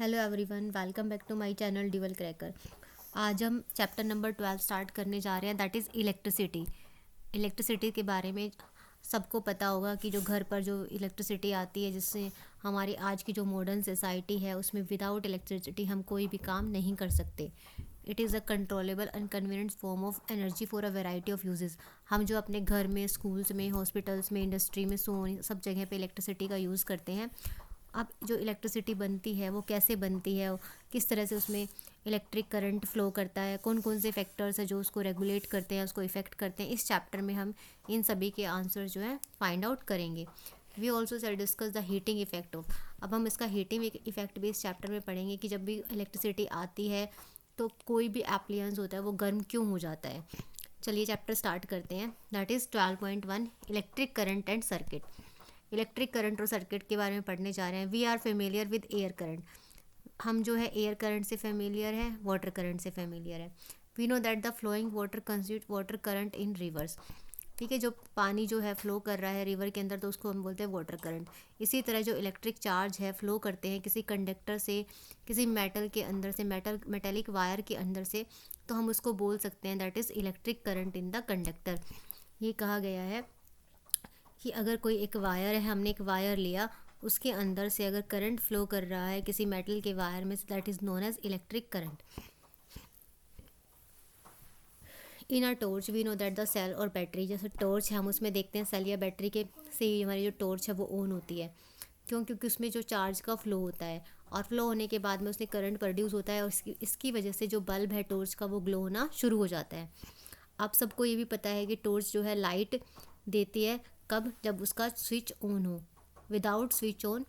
Hello everyone, welcome back to my channel dual cracker. आज हम chapter number 12 start करने जा रहे हैं, दैट इज़ इलेक्ट्रिसिटी। इलेक्ट्रिसिटी के बारे में सबको पता होगा कि जो घर पर जो इलेक्ट्रिसिटी आती है, जिससे हमारी आज की जो मॉडर्न सोसाइटी है उसमें विदाउट इलेक्ट्रिसिटी हम कोई भी काम नहीं कर सकते। It is a controllable and convenient form of energy for a variety of uses. हम जो अपने घर में, स्कूल्स में, हॉस्पिटल्स में, इंडस्ट्री में, सब जगह पे इलेक्ट्रिसिटी का यूज़ करते हैं। अब जो इलेक्ट्रिसिटी बनती है वो कैसे बनती है, किस तरह से उसमें इलेक्ट्रिक करंट फ्लो करता है, कौन कौन से फैक्टर्स है जो उसको रेगुलेट करते हैं, उसको इफ़ेक्ट करते हैं, इस चैप्टर में हम इन सभी के आंसर जो है फाइंड आउट करेंगे। We also shall discuss the heating effect of. अब हम इसका हीटिंग इफेक्ट भी इस चैप्टर में पढ़ेंगे कि जब भी इलेक्ट्रिसिटी आती है तो कोई भी एप्लियंस होता है वो गर्म क्यों हो जाता है। चलिए चैप्टर स्टार्ट करते हैं, that is 12.1 electric current and circuit. Electric current और सर्किट के बारे में पढ़ने जा रहे हैं। We are familiar with air current. हम जो है एयर करंट से फेमिलियर है, वाटर करंट से फेमिलियर है। We know that the flowing water constitute water current in rivers. ठीक है, जो पानी जो है फ्लो कर रहा है रिवर के अंदर तो उसको हम बोलते हैं वाटर करंट। इसी तरह जो इलेक्ट्रिक चार्ज है फ्लो करते हैं किसी कंडक्टर से, किसी मेटल के अंदर से, मेटेलिक वायर के अंदर से, तो हम उसको बोल सकते हैं that is electric current in the conductor. ये कहा गया है कि अगर कोई एक वायर है, हमने एक वायर लिया, उसके अंदर से अगर करंट फ्लो कर रहा है किसी मेटल के वायर में, that is known as electric current. In a torch we know that the cell और बैटरी, जैसे टॉर्च है हम उसमें देखते हैं सेल या बैटरी के से ही हमारी जो टॉर्च है वो ऑन होती है। क्यों? क्योंकि उसमें जो चार्ज का फ्लो होता है और फ्लो होने के बाद में उसमें करंट प्रोड्यूस होता है और इसकी वजह से जो बल्ब है टॉर्च का वो ग्लो होना शुरू हो जाता है। आप सबको ये भी पता है कि टॉर्च जो है लाइट देती है कब? जब उसका स्विच ऑन हो। Without switch on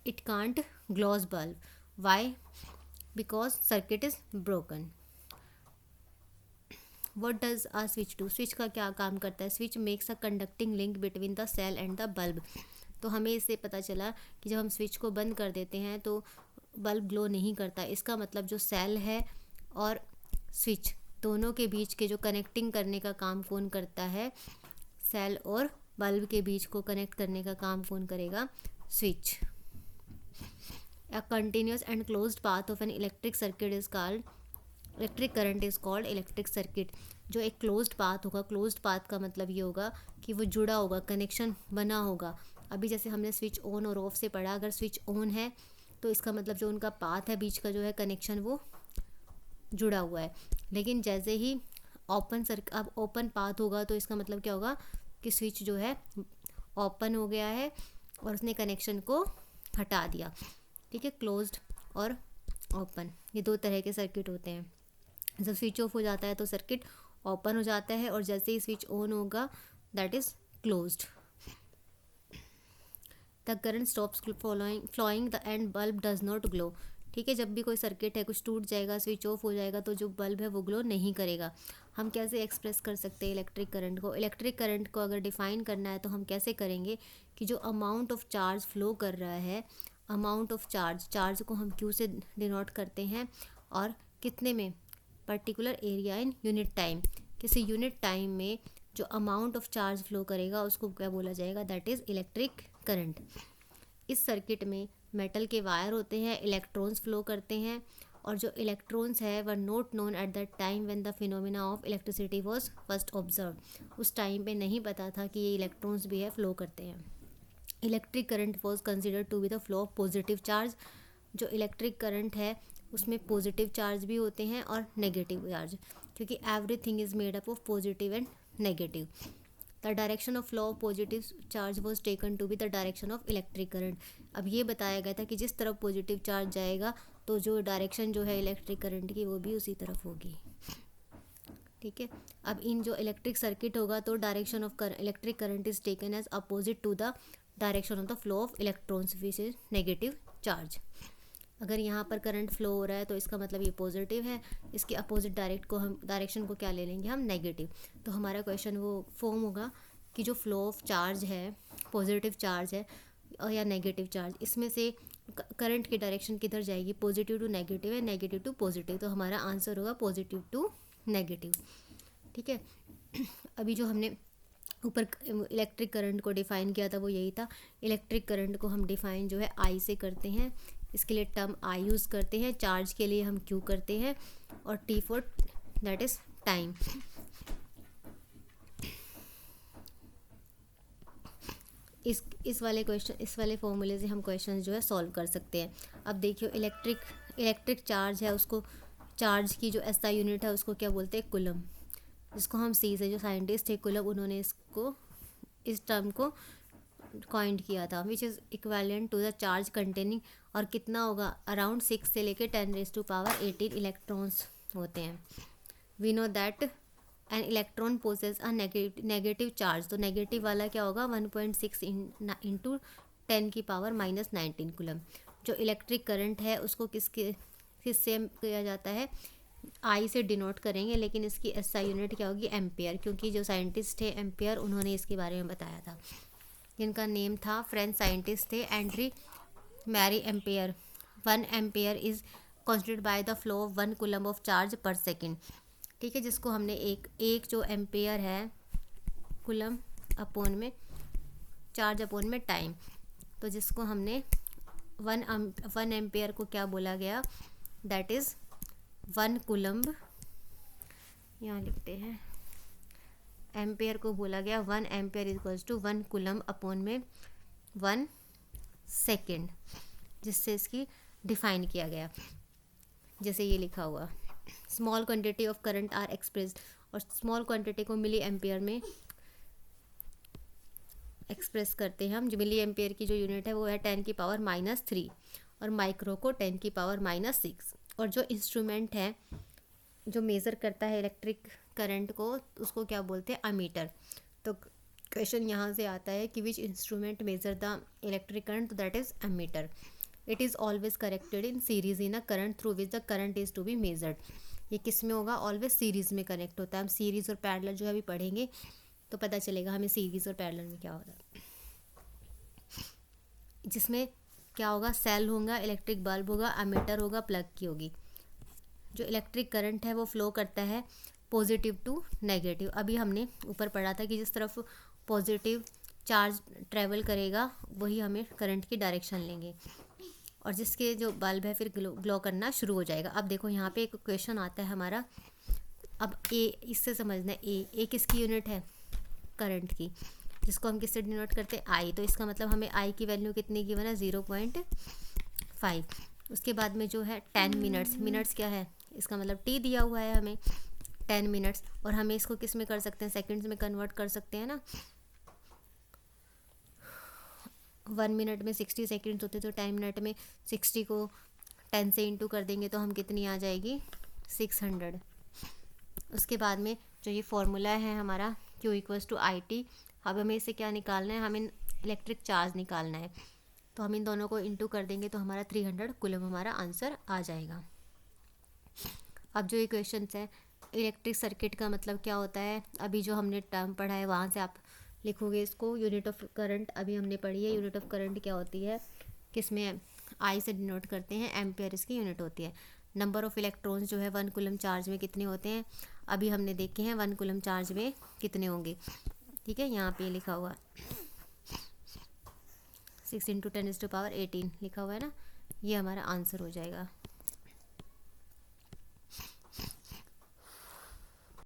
it can't glows bulb. Why? Because circuit is broken. What does a switch do? Switch का क्या काम करता है? Switch makes a conducting link between the cell and the bulb. तो हमें इससे पता चला कि जब हम स्विच को बंद कर देते हैं तो बल्ब ग्लो नहीं करता। इसका मतलब जो सेल है और स्विच दोनों के बीच के जो कनेक्टिंग करने का काम कौन करता है? सेल और बल्ब के बीच को कनेक्ट करने का काम कौन करेगा? Switch. A continuous and closed path of an electric circuit is called electric current is called electric circuit. जो एक क्लोज्ड पाथ होगा, क्लोज्ड पाथ का मतलब ये होगा कि वो जुड़ा होगा, कनेक्शन बना होगा। अभी जैसे हमने स्विच ऑन और ऑफ से पढ़ा, अगर स्विच ऑन है तो इसका मतलब जो उनका पाथ है, बीच का जो है कनेक्शन, वो जुड़ा हुआ है। लेकिन जैसे ही अब ओपन पाथ होगा तो इसका मतलब क्या होगा कि स्विच जो है ओपन हो गया है और उसने कनेक्शन को हटा दिया। ठीक है, क्लोज्ड और ओपन, ये दो तरह के सर्किट होते हैं। जब स्विच ऑफ हो जाता है तो सर्किट ओपन हो जाता है और जैसे ही स्विच ऑन होगा that is closed. The current stops flowing the and bulb does not glow. ठीक है, जब भी कोई सर्किट है, कुछ टूट जाएगा, स्विच ऑफ हो जाएगा तो जो बल्ब है वो ग्लो नहीं करेगा। हम कैसे एक्सप्रेस कर सकते हैं इलेक्ट्रिक करंट को? इलेक्ट्रिक करंट को अगर डिफाइन करना है तो हम कैसे करेंगे कि जो अमाउंट ऑफ चार्ज फ्लो कर रहा है, अमाउंट ऑफ चार्ज को हम क्यू से डिनोट करते हैं और कितने में? Particular area in unit time. किसी यूनिट टाइम में जो अमाउंट ऑफ चार्ज फ्लो करेगा उसको क्या बोला जाएगा? That is electric current. इस सर्किट में मेटल के वायर होते हैं, इलेक्ट्रॉन्स फ्लो करते हैं और जो इलेक्ट्रॉन्स है were not known at that time when the phenomena of electricity was first observe. उस टाइम पे नहीं पता था कि ये इलेक्ट्रॉन्स भी है फ्लो करते हैं। Electric current was considered to be the flow of positive charge. जो इलेक्ट्रिक करंट है उसमें पॉजिटिव चार्ज भी होते हैं और नेगेटिव चार्ज, क्योंकि everything is made up of positive and negative. The direction of flow of positive charge was taken to be the direction of electric current. अब ये बताया गया था कि जिस तरफ पॉजिटिव चार्ज जाएगा तो जो डायरेक्शन जो है इलेक्ट्रिक करंट की वो भी उसी तरफ होगी। ठीक है, अब इन जो इलेक्ट्रिक सर्किट होगा तो direction of electric current is taken as opposite to the direction of the flow of electrons which is negative charge. अगर यहाँ पर करंट फ्लो हो रहा है तो इसका मतलब ये पॉजिटिव है, इसके अपोजिट डायरेक्शन को क्या ले लेंगे हम? नेगेटिव। तो हमारा क्वेश्चन वो फॉर्म होगा कि जो फ्लो ऑफ चार्ज है, पॉजिटिव चार्ज है या नेगेटिव चार्ज, इसमें से करंट की डायरेक्शन किधर जाएगी? पॉजिटिव टू नेगेटिव है, नेगेटिव टू पॉजिटिव, तो हमारा आंसर होगा पॉजिटिव टू नेगेटिव। ठीक है, अभी जो हमने ऊपर इलेक्ट्रिक करंट को डिफ़ाइन किया था वो यही था। इलेक्ट्रिक करंट को हम डिफ़ाइन जो है आई से करते हैं इसके लिए टर्म आई यूज़ करते हैं, चार्ज के लिए हम क्यू करते हैं, और T for that is time. इस वाले फॉर्मूले से हम क्वेश्चन जो है सॉल्व कर सकते हैं। अब देखियो, इलेक्ट्रिक चार्ज है, उसको चार्ज की जो एसआई यूनिट है उसको क्या बोलते हैं, कूलम, जिसको हम सी से जो साइंटिस्ट थे कूलम, उन्होंने इस टर्म को कॉइंड किया था, which is equivalent to the charge containing, और कितना होगा, अराउंड 6 से लेके 10⁻18 इलेक्ट्रॉन्स होते हैं। We know that an electron possess a negative charge, तो नेगेटिव वाला क्या होगा, 1.6 इंटू 10⁻⁻19 कूलम। जो इलेक्ट्रिक करंट है उसको किससे किया जाता है, आई से डिनोट करेंगे, लेकिन इसकी एसआई यूनिट क्या होगी, एम्पियर, क्योंकि जो साइंटिस्ट थे एम्पियर, उन्होंने इसके बारे में बताया था, जिनका नेम था, फ्रेंच साइंटिस्ट थे Andre Marie Ampere. 1 ampere is constituted by the flow of 1 coulomb of charge per second. ठीक है, जिसको हमने एक जो एम्पियर है, कूलम अपॉन में चार्ज अपॉन में टाइम, तो जिसको हमने 1 एम्पियर को क्या बोला गया, दैट इज़ 1 कूलम्ब, यहाँ लिखते हैं, एम्पेयर को बोला गया 1 ampere equals to 1 coulomb upon में 1 सेकेंड, जिससे इसकी डिफाइन किया गया, जैसे ये लिखा हुआ, small quantity of current are expressed, और स्मॉल क्वांटिटी को मिली एम्पेयर में एक्सप्रेस करते हैं हम। जो मिली एम्पेयर की जो यूनिट है वो है 10⁻³ और माइक्रो को 10⁻�6। और जो इंस्ट्रूमेंट है जो मेज़र करता है इलेक्ट्रिक करंट को, उसको क्या बोलते हैं, अमीटर। तो क्वेश्चन यहाँ से आता है कि which instrument measure the electric current, तो that is ammeter. It is always connected in series in a current through which the current is to be measured. ये किस में होगा, ऑलवेज सीरीज़ में कनेक्ट होता है। हम सीरीज़ और पैरेलल जो है अभी पढ़ेंगे तो पता चलेगा हमें सीरीज़ और पैरेलल में क्या होता है। जिसमें क्या होगा, सेल होगा, इलेक्ट्रिक बल्ब होगा, अमीटर होगा, प्लग की होगी। जो इलेक्ट्रिक करंट है वो फ्लो करता है पॉजिटिव टू नेगेटिव। अभी हमने ऊपर पढ़ा था कि जिस तरफ पॉजिटिव चार्ज ट्रेवल करेगा वही हमें करंट की डायरेक्शन लेंगे, और जिसके जो बल्ब है फिर ग्लो करना शुरू हो जाएगा। अब देखो यहाँ पे एक क्वेश्चन आता है हमारा, अब ए, इससे समझना है, ए किसकी यूनिट है, करंट की, जिसको हम किससे डिनोट करते हैं, आई। तो इसका मतलब हमें आई की वैल्यू कितनी गिवन है, 0.5। उसके बाद में जो है 10 मिनट्स क्या है, इसका मतलब टी दिया हुआ है हमें 10 मिनट्स, और हमें इसको किस में कर सकते हैं, सेकंड्स में कन्वर्ट कर सकते हैं ना। 1 मिनट में 60 सेकंड्स होते, तो 10 मिनट में 60 को 10 से इंटू कर देंगे तो हम कितनी आ जाएगी, 600। उसके बाद में जो ये फॉर्मूला है हमारा Q इक्वल्स टू IT, अब हमें इसे क्या निकालना है, हमें इलेक्ट्रिक चार्ज निकालना है, तो हम इन दोनों को इंटू कर देंगे तो हमारा 300 कूलम हमारा आंसर आ जाएगा। अब जो ये क्वेश्चन है, इलेक्ट्रिक सर्किट का मतलब क्या होता है, अभी जो हमने टर्म पढ़ा है वहाँ से आप लिखोगे इसको। यूनिट ऑफ करंट अभी हमने पढ़ी है, यूनिट ऑफ करंट क्या होती है, किसमें आई से डिनोट करते हैं, एम्पेयर इसकी यूनिट होती है। नंबर ऑफ इलेक्ट्रॉन्स जो है 1 कूलम चार्ज में कितने होते हैं, अभी हमने देखे हैं 1 कूलम चार्ज में कितने होंगे। ठीक है, यहाँ पे लिखा हुआ 6 × 10⁻18 लिखा हुआ है ना, ये हमारा आंसर हो जाएगा।